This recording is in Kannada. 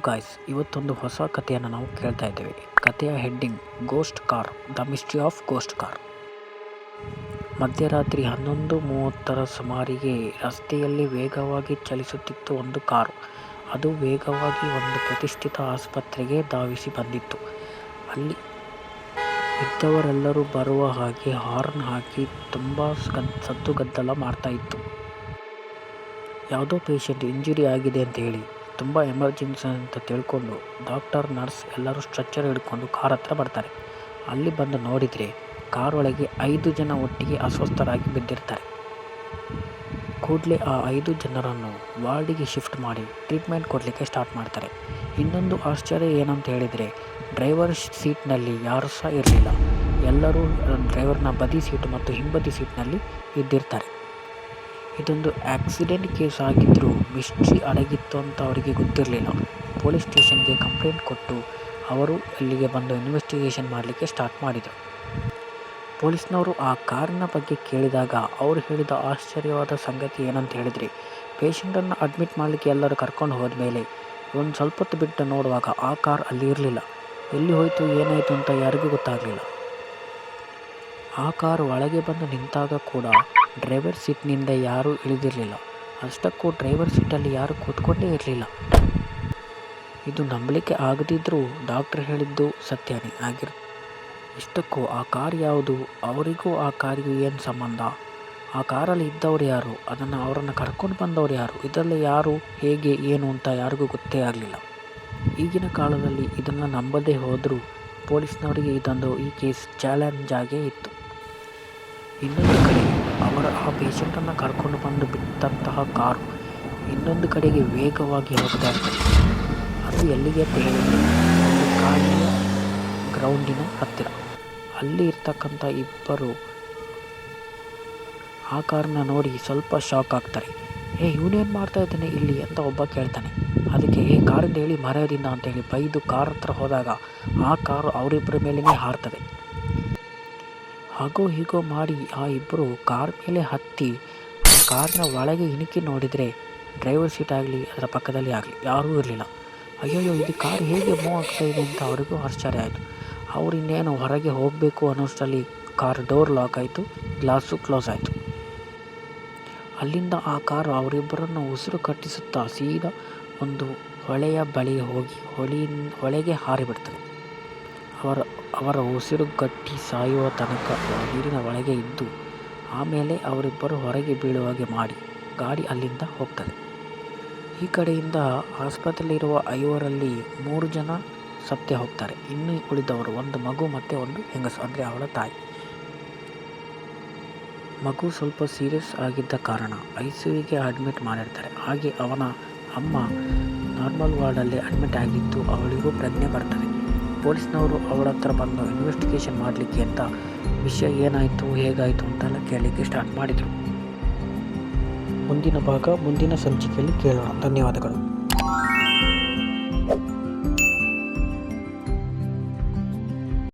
ಗಾಯ್ಸ್, ಇವತ್ತೊಂದು ಹೊಸ ಕಥೆಯನ್ನು ನಾವು ಕೇಳ್ತಾ ಇದ್ದೇವೆ. ಕಥೆಯ heading ghost car, the mystery of ghost car. ಮಧ್ಯರಾತ್ರಿ 11:30 ಸುಮಾರಿಗೆ ರಸ್ತೆಯಲ್ಲಿ ವೇಗವಾಗಿ ಚಲಿಸುತ್ತಿತ್ತು ಒಂದು ಕಾರು. ಅದು ವೇಗವಾಗಿ ಒಂದು ಪ್ರತಿಷ್ಠಿತ ಆಸ್ಪತ್ರೆಗೆ ಧಾವಿಸಿ ಬಂದಿತ್ತು. ಅಲ್ಲಿ ಇದ್ದವರೆಲ್ಲರೂ ಬರುವ ಹಾಗೆ ಹಾರ್ನ್ ಹಾಕಿ ತುಂಬ ಸದ್ದುಗದ್ದಲ ಮಾಡ್ತಾ ಇತ್ತು. ಯಾವುದೋ ಪೇಷಂಟ್ ಇಂಜುರಿ ಆಗಿದೆ ಅಂತ ಹೇಳಿ, ತುಂಬ ಎಮರ್ಜೆನ್ಸಿ ಅಂತ ತಿಳ್ಕೊಂಡು ಡಾಕ್ಟರ್, ನರ್ಸ್ ಎಲ್ಲರೂ ಸ್ಟ್ರೆಚ್ಚರ್ ಹಿಡ್ಕೊಂಡು ಕಾರ್ ಹತ್ರ ಬರ್ತಾರೆ. ಅಲ್ಲಿ ಬಂದು ನೋಡಿದರೆ ಕಾರ್ ಒಳಗೆ 5 ಜನ ಒಟ್ಟಿಗೆ ಅಸ್ವಸ್ಥರಾಗಿ ಬಿದ್ದಿರ್ತಾರೆ. ಕೂಡಲೇ ಆ 5 ಜನರನ್ನು ವಾರ್ಡಿಗೆ ಶಿಫ್ಟ್ ಮಾಡಿ ಟ್ರೀಟ್ಮೆಂಟ್ ಕೊಡಲಿಕ್ಕೆ ಸ್ಟಾರ್ಟ್ ಮಾಡ್ತಾರೆ. ಇನ್ನೊಂದು ಆಶ್ಚರ್ಯ ಏನಂತ ಹೇಳಿದರೆ, ಡ್ರೈವರ್ ಸೀಟ್ನಲ್ಲಿ ಯಾರೂ ಸಹ ಇರಲಿಲ್ಲ. ಎಲ್ಲರೂ ಡ್ರೈವರ್ನ ಬದಿ ಸೀಟು ಮತ್ತು ಹಿಂಬದಿ ಸೀಟ್ನಲ್ಲಿ ಇದ್ದಿರ್ತಾರೆ. ಇದೊಂದು ಆಕ್ಸಿಡೆಂಟ್ ಕೇಸ್ ಆಗಿದ್ದರೂ ಮಿಸ್ಟ್ರಿ ಅಡಗಿತ್ತು ಅಂತ ಅವರಿಗೆ ಗೊತ್ತಿರಲಿಲ್ಲ. ಪೊಲೀಸ್ ಸ್ಟೇಷನ್ಗೆ ಕಂಪ್ಲೇಂಟ್ ಕೊಟ್ಟು ಅವರು ಅಲ್ಲಿಗೆ ಬಂದು ಇನ್ವೆಸ್ಟಿಗೇಷನ್ ಮಾಡಲಿಕ್ಕೆ ಸ್ಟಾರ್ಟ್ ಮಾಡಿದರು. ಪೊಲೀಸ್ನವರು ಆ ಕಾರಿನ ಬಗ್ಗೆ ಕೇಳಿದಾಗ ಅವರು ಹೇಳಿದ ಆಶ್ಚರ್ಯವಾದ ಸಂಗತಿ ಏನಂತ ಹೇಳಿದರೆ, ಪೇಷಂಟನ್ನು ಅಡ್ಮಿಟ್ ಮಾಡಲಿಕ್ಕೆ ಎಲ್ಲರೂ ಕರ್ಕೊಂಡು ಹೋದ್ಮೇಲೆ ಒಂದು ಸ್ವಲ್ಪ ಹೊತ್ತು ಬಿಟ್ಟು ನೋಡುವಾಗ ಆ ಕಾರ್ ಅಲ್ಲಿ ಇರಲಿಲ್ಲ. ಎಲ್ಲಿ ಹೋಯಿತು ಏನಾಯಿತು ಅಂತ ಯಾರಿಗೂ ಗೊತ್ತಾಗಲಿಲ್ಲ. ಆ ಕಾರು ಒಳಗೆ ಬಂದು ನಿಂತಾಗ ಕೂಡ ಡ್ರೈವರ್ ಸೀಟ್ನಿಂದ ಯಾರೂ ಇಳಿದಿರಲಿಲ್ಲ. ಅಷ್ಟಕ್ಕೂ ಡ್ರೈವರ್ ಸೀಟಲ್ಲಿ ಯಾರೂ ಕೂತ್ಕೊಂಡೇ ಇರಲಿಲ್ಲ. ಇದು ನಂಬಲಿಕ್ಕೆ ಆಗದಿದ್ದರೂ ಡಾಕ್ಟರ್ ಹೇಳಿದ್ದು ಸತ್ಯನೇ ಇಷ್ಟಕ್ಕೂ ಆ ಕಾರ್ ಯಾವುದು, ಅವರಿಗೂ ಆ ಕಾರಿಗೂ ಏನು ಸಂಬಂಧ, ಆ ಕಾರಲ್ಲಿ ಇದ್ದವರು ಯಾರು, ಅವರನ್ನು ಕರ್ಕೊಂಡು ಬಂದವರು ಯಾರು, ಇದರಲ್ಲಿ ಯಾರು, ಹೇಗೆ, ಏನು ಅಂತ ಯಾರಿಗೂ ಗೊತ್ತೇ ಆಗಲಿಲ್ಲ. ಈಗಿನ ಕಾಲದಲ್ಲಿ ಇದನ್ನು ನಂಬದೇ ಹೋದರೂ ಪೊಲೀಸ್ನವರಿಗೆ ಈ ಕೇಸ್ ಚಾಲೆಂಜ್ ಆಗೇ ಇತ್ತು. ಇನ್ನೊಂದು ಕಡೆ ಆ ಪೇಷಂಟನ್ನು ಕರ್ಕೊಂಡು ಬಂದು ಬಿಟ್ಟಂತಹ ಕಾರು ಇನ್ನೊಂದು ಕಡೆಗೆ ವೇಗವಾಗಿ ಹೋಗ್ತಾ ಇರ್ತದೆ. ಅದು ಎಲ್ಲಿಗೆ ಅಂತ ಹೇಳಿದರೆ, ಒಂದು ಕಾಡಿನ ಗ್ರೌಂಡಿನ ಹತ್ತಿರ. ಅಲ್ಲಿ ಇರ್ತಕ್ಕಂಥ ಇಬ್ಬರು ಆ ಕಾರನ್ನ ನೋಡಿ ಸ್ವಲ್ಪ ಶಾಕ್ ಆಗ್ತಾರೆ. ಇವನೇನು ಮಾಡ್ತಾ ಇದ್ದಾನೆ ಇಲ್ಲಿ ಅಂತ ಒಬ್ಬ ಕೇಳ್ತಾನೆ. ಅದಕ್ಕೆ ಕಾರಿಂದ ಹೇಳಿ ಮರೆಯೋದಿಂದ ಅಂತೇಳಿ ಬೈದು ಕಾರ್ ಹತ್ರ ಹೋದಾಗ ಆ ಕಾರು ಅವರಿಬ್ಬರ ಮೇಲೇ ಹಾರ್ತದೆ. ಹಾಗೋ ಹೀಗೋ ಮಾಡಿ ಆ ಇಬ್ಬರು ಕಾರ್ ಮೇಲೆ ಹತ್ತಿ ಕಾರಿನ ಒಳಗೆ ಇಣುಕಿ ನೋಡಿದರೆ ಡ್ರೈವರ್ ಸೀಟ್ ಆಗಲಿ ಅದರ ಪಕ್ಕದಲ್ಲಿ ಆಗಲಿ ಯಾರೂ ಇರಲಿಲ್ಲ. ಅಯ್ಯೋ ಇದು ಕಾರ್ ಹೇಗೆ ಮೂವ್ ಆಗ್ತಾ ಇದೆ ಅಂತ ಅವರಿಗೂ ಆಶ್ಚರ್ಯ ಆಯಿತು. ಅವರು ಇನ್ನೇನು ಹೊರಗೆ ಹೋಗಬೇಕು ಅನ್ನೋಷ್ಟರಲ್ಲಿ ಕಾರ್ ಡೋರ್ ಲಾಕ್ ಆಯಿತು, ಗ್ಲಾಸು ಕ್ಲೋಸ್ ಆಯಿತು. ಅಲ್ಲಿಂದ ಆ ಕಾರು ಅವರಿಬ್ಬರನ್ನು ಉಸಿರು ಕಟ್ಟಿಸುತ್ತಾ ಸೀದಾ ಒಂದು ಹೊಳೆಯ ಬಳಿ ಹೋಗಿ ಹೊಳೆಗೆ ಹಾರಿಬಿಡ್ತದೆ. ಅವರ ಉಸಿರು ಗಟ್ಟಿ ಸಾಯುವ ತನಕ ನೀರಿನ ಒಳಗೆ ಇದ್ದು ಆಮೇಲೆ ಅವರಿಬ್ಬರು ಹೊರಗೆ ಬೀಳುವಾಗೆ ಮಾಡಿ ಗಾಡಿ ಅಲ್ಲಿಂದ ಹೋಗ್ತದೆ. ಈ ಕಡೆಯಿಂದ ಆಸ್ಪತ್ರೆಯಲ್ಲಿರುವ 5ರಲ್ಲಿ 3 ಜನ ಸತ್ತೇ ಹೋಗ್ತಾರೆ. ಇನ್ನು ಉಳಿದವರು ಒಂದು ಮಗು ಮತ್ತು ಒಂದು ಹೆಂಗಸು, ಅಂದರೆ ಅವಳ ತಾಯಿ. ಮಗು ಸ್ವಲ್ಪ ಸೀರಿಯಸ್ ಆಗಿದ್ದ ಕಾರಣ ICUಗೆ ಅಡ್ಮಿಟ್ ಮಾಡಿರ್ತಾರೆ. ಹಾಗೆ ಅವನ ಅಮ್ಮ ನಾರ್ಮಲ್ ವಾರ್ಡಲ್ಲಿ ಅಡ್ಮಿಟ್ ಆಗಿದ್ದು ಅವಳಿಗೂ ಪ್ರಜ್ಞೆ ಬರ್ತದೆ. ಪೊಲೀಸ್ನವರು ಅವಳ ಹತ್ರ ಬಂದು ಇನ್ವೆಸ್ಟಿಗೇಷನ್ ಮಾಡಲಿಕ್ಕೆ ಅಂತ ವಿಷಯ ಏನಾಯಿತು ಹೇಗಾಯಿತು ಅಂತೆಲ್ಲ ಕೇಳಲಿಕ್ಕೆ ಸ್ಟಾರ್ಟ್ ಮಾಡಿದರು. ಮುಂದಿನ ಭಾಗ ಮುಂದಿನ ಸಂಚಿಕೆಯಲ್ಲಿ ಕೇಳೋಣ. ಧನ್ಯವಾದಗಳು.